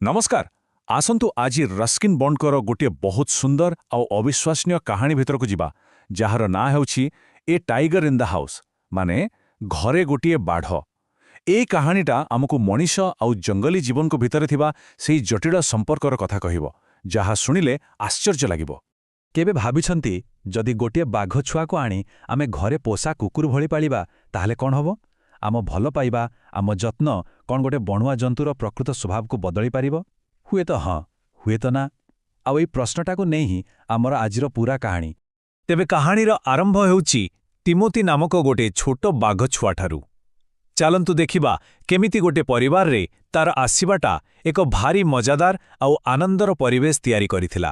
नमस्कार आसंतु आज रस्किन बॉन्डकर गोटे बहुत सुंदर आउ अविश्वसनीय कहानी भितर को जिबा जार ना हेउछि ए टाइगर इन द हाउस माने घरे गोटे बाढ़। ए कहानीटा आमको मनीष आउ जंगली जीवन को भितर थिबा सेही जटिल संपर्कर कथा कहिबो जहा सुनिले आश्चर्य लागिबो। केबे भाबिछंती जदि गोटे बाघ छुआ को आनी आमे घरे पोषा कुकुर भଳି पालिबा ताहले कोन हबो? आम भल पाइबा आम जत्न कौन गोटे बणुआ जंतुर प्रकृत स्वभाव को बदली पारिबो? हुए तो हाँ हुए तो ना। आउ प्रश्नटा को नहीं ही आमर आजिर पूरा कहानी। तेबे कहानीर आरंभ हेउछि टिमोथी नामक गोटे छोट बाघ छुआठारू। चालंतु देखिबा केमिति गोटे परिवार रे तार आसीबाटा एक भारी मजादार आउ आनंदर परिवेश तैयारी करिथिला।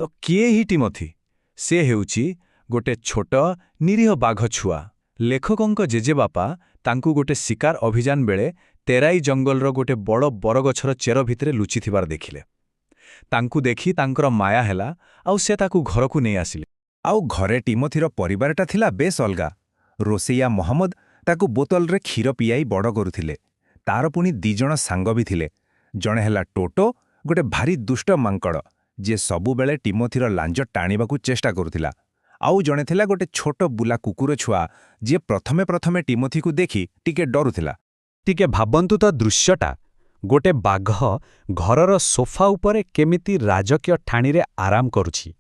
तो किए ही टिमोथी? से हेउछि गोटे छोट निरीह बाघ छुआ। लेखकंक जेजेबापा तांकु गोटे शिकार अभियान बेले तेराई जंगलर गोटे बड़ बरगछर चेर भितरे लुचिथिबार देखिले। तांकु देखि तांकर माया हेला आउ से ताकु घरकु नहीं आसिले। आउ घरे टिमोथीर परिवारटा थिला बेस अलगा। रोसैया मोहम्मद ताकु बोतल रे क्षीर पियाई बड़ करुथिले। तार पुनी दिजण सांग भी थिले। जणे हेला टोटो गोटे भारी दुष्ट मांकड़ जे सबु बेले टिमोथीर लांज टाणीबाकु चेष्टा करुथिला। आउ जणे थिला गोटे छोट बुला कुकुर छुआ जे प्रथमे प्रथमे टिमोथी को देखि टिके डरुथिला। टिके भाबंतु तो दृश्यटा गोटे बाघ घरर सोफा उपरे केमिति राजकीय ठाणी रे आराम करुछि।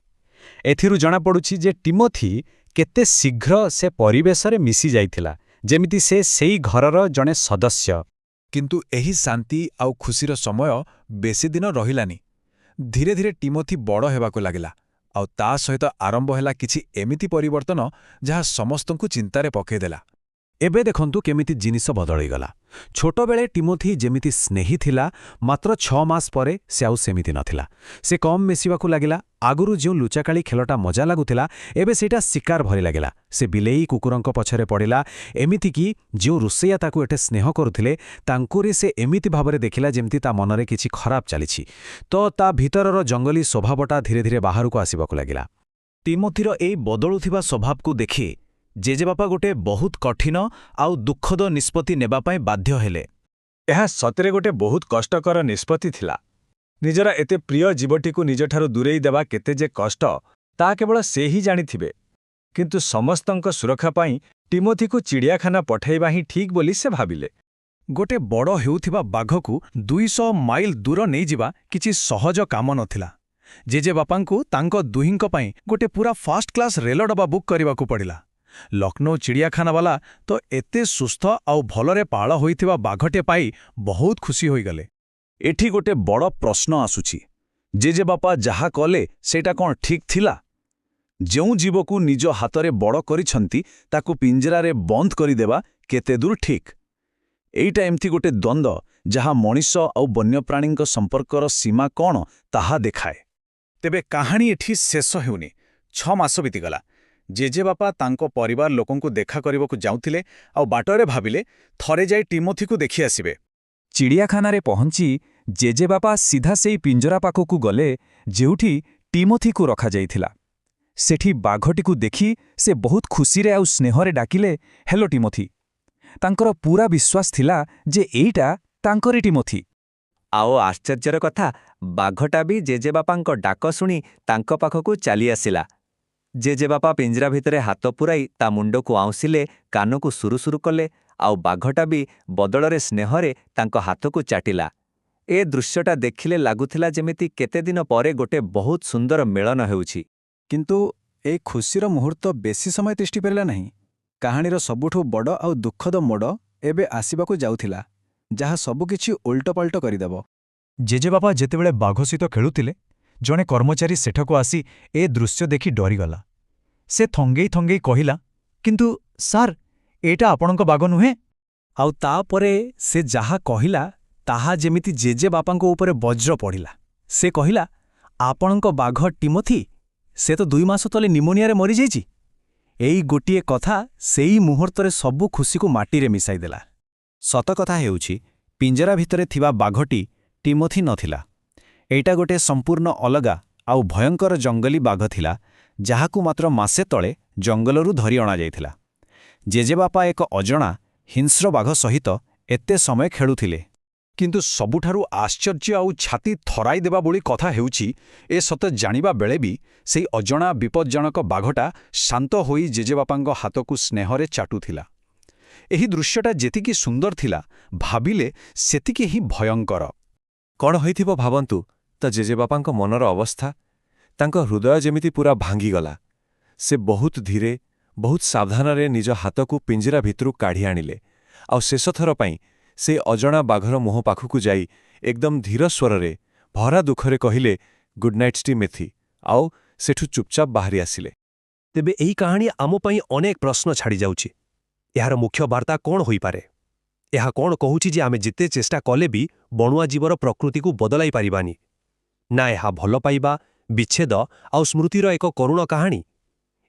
एथिरु जଣା पडुछि जे टिमोथी केते शीघ्र से परिवेश रे मिसी जाइथिला जेमिति से सेही घरर जणे सदस्य। किंतु एही शांति आउ खुशीर समय बेसी दिन रहिलानी। धीरे धीरे टिमोथी बड़ हेबाकु लागिला आउ ता सहित आरंभ हेला किछि एमिति परिवर्तन जहा समस्तंकु चिंतारे पकेदेला। एबे देखंतु केमिति जिनिस बदलै गला। छोट बेले टिमोथी जेमिति स्नेही थिला मात्र 6 मास परे से आउ सेमिति नथिला। से कम मिसिबाकु लागिला। आगुरु जो लुचाकाली खेलटा मजा लागुथिला एबे सेटा शिकार भरी लागिला। से बिलेई कुकुरंक पछरे पड़िला। एमिति कि जो रुसैया ताकु एटे स्नेह करुथिले तांकुरी से एमिति भाबरे देखिला जेमिति ता मनरे किछि खराब चालिछि। तो ता भितरर जंगली स्वभावटा धीरे धीरे बाहरकु आसिबाकु लागिला। टिमोथीर एई बदलुथिबा स्वभावकु देखि जेजेबापा गोटे बहुत कठिन आउ दुखद निष्पत्ति नेबा पाई बाध्य हेले। यह सतरे गोटे बहुत कष्टकर निष्पत्ति थिला। निजरा एते प्रिय जीवटीकु निजठारु दूरेई देबा केते जे कष्ट ता केवल से ही जानिथिबे। किंतु समस्तंक सुरक्षा पाई टिमोथीकु चिड़ियाखाना पठाइबा ही ठीक बोली से भाबिले। गोटे बड़ हेउथिबा बाघकु 200 माइल दूर नहीं जिबा किछि सहज काम नथिला। जेजेबापांकु तांको दुहिंक पाई गोटे पूरा फर्स्ट क्लास रेल डबा बुक करिबाकु पड़िला। लखनऊ चिड़ियाखाना वाला तो एते सुस्थ आउ भलरे पाळ होइथिबा बाघटे पाई बहुत खुशी होइगले। एठी गोटे बड़ प्रश्न आसुछि जेजेबापा जहा कले सेटा कोन ठीक थिला? जेउ जीवकु निज हातरे बड़ करिछंती ताकु पिंजरारे बंद करिदेबा केते दूर ठीक? एइटा एमथि गोटे द्वंद्व जहा मनीष आउ वन्यप्राणींक संपर्कर सीमा कोन ताहा देखाए। तेबे कहानी एठी शेष हेउनी। 6 मास बीतीगला। जेजेबापा तांको परिवार लोकंकु देखा करिबकु जाउथिले आउ बाटरे भाबिले थरे जाई टिमोथीकु देखि आसिबे। चिड़ियाखाना रे पहुंची जेजेबापा सीधा सेई पिंजरा पाखकु गले जेउठी टिमोथीकु रखा जाइथिला। सेठी बाघटीकु देखि से बहुत खुशी रे आउ स्नेहरे डाकिले, हेलो टिमोथी। तांकर पूरा विश्वास थिला जे एइटा तांकरी टिमोथी। आओ आश्चर्यर कथा बाघटा भी जेजेबापांको डाक शुणी तांको पाखकु चली आसिला। जेजेबापा पिंजरा भितरे हाथ पुराई ता मुंडकु आउंसिले, कानकु सुरुसुरु कले आउ बाघटा भी बदलरे स्नेहरे तांको हाथकु चाटिला। ए दृश्यटा देखिले लागुथिला जेमिति केते दिन परे गोटे बहुत सुंदर मेलन हेउछि। किंतु ए खुशीर मुहूर्त बेसी समय तिष्ठि परिला नहीं। कहानीर सबुठु बड़ आउ दुखद मोड़ एबे आसिबाकु जाउथिला जहा सबुकिछि उल्टपल्ट करिदेब। जेजेबापा जेतेबेले बाघ सहित खेलुथिले जणे कर्मचारी सेठको आसी ए दृश्य देखि डरिगला। से थंगेई थंगेई कहिला, किंतु सार एटा आपणक बाघ नुहे? आउ तापरे से जाहा कहिला ताहा जेमिति जेजेबापांको उपरे वज्र पड़िला। से कहिला, आपणक बाघ टिमोथी से तो 2 मास तले निमोनिया मरी जाइछि। एई गोटिए कथा सेई मुहूर्तरे सबु खुशीकु माटीरे मिसाई देला। सत कथा हेउछि पिंजरा भितरे थिबा बाघटी टिमोथी नथिला। एइटा गोटे संपूर्ण अलगा आउ भयंकर जंगली बाघ थिला जाहाकु मात्र मासे तळे जंगलरू धरी अणा जाइथिला। जेजेबापा एक अजणा हिंस्र बाघ सहित एते समय खेलुथिले। କିନ୍ତୁ ସବୁଠାରୁ ଆଶ୍ଚର୍ଯ୍ୟ ଆଉ ଛାତି ଥରାଇ ଦେବା ଭଳି କଥା ହେଉଛି ଏ ସତ ଜାଣିବା ବେଳେ ବି ସେଇ ଅଜଣା ବିପଜ୍ଜନକ ବାଘଟା ଶାନ୍ତ ହୋଇ ଜେଜେବାପାଙ୍କ ହାତକୁ ସ୍ନେହରେ ଚାଟୁଥିଲା। ଏହି ଦୃଶ୍ୟଟା ଯେତିକି ସୁନ୍ଦର ଥିଲା, ଭାବିଲେ ସେତିକି ହିଁ ଭୟଙ୍କର। କ'ଣ ହୋଇଥିବ ଭାବନ୍ତୁ ତା ଜେଜେବାପାଙ୍କ ମନର ଅବସ୍ଥା। ତାଙ୍କ ହୃଦୟ ଯେମିତି ପୁରା ଭାଙ୍ଗିଗଲା। ସେ ବହୁତ ଧୀରେ, ବହୁତ ସାବଧାନରେ ନିଜ ହାତକୁ ପିଞ୍ଜରା ଭିତରୁ କାଢ଼ି ଆଣିଲେ, ଆଉ ଶେଷଥର ପାଇଁ ସେ ଅଜଣା ବାଘର ମୁହଁ ପାଖକୁ ଯାଇ ଏକଦମ ଧୀର ସ୍ୱରରେ, ଭରା ଦୁଃଖରେ କହିଲେ, ଗୁଡ୍ ନାଇଟ୍ ଷ୍ଟିମେଥି, ଆଉ ସେଠୁ ଚୁପଚାପ ବାହାରି ଆସିଲେ। ତେବେ ଏହି କାହାଣୀ ଆମ ପାଇଁ ଅନେକ ପ୍ରଶ୍ନ ଛାଡ଼ିଯାଉଛି। ଏହାର ମୁଖ୍ୟ ବାର୍ତ୍ତା କ'ଣ ହୋଇପାରେ? ଏହା କ'ଣ କହୁଛି ଯେ ଆମେ ଯେତେ ଚେଷ୍ଟା କଲେ ବି ବଣୁଆ ଜୀବର ପ୍ରକୃତିକୁ ବଦଳାଇ ପାରିବାନି? ନା ଏହା ଭଲ ପାଇବା, ବିଚ୍ଛେଦ ଆଉ ସ୍ମୃତିର ଏକ କରୁଣ କାହାଣୀ?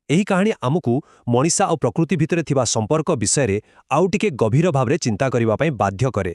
ଏହି କାହାଣୀ ଆମକୁ ମଣିଷ ଆଉ ପ୍ରକୃତି ଭିତରେ ଥିବା ସମ୍ପର୍କ ବିଷୟରେ ଆଉ ଟିକେ ଗଭୀର ଭାବରେ ଚିନ୍ତା କରିବା ପାଇଁ ବାଧ୍ୟ କରେ।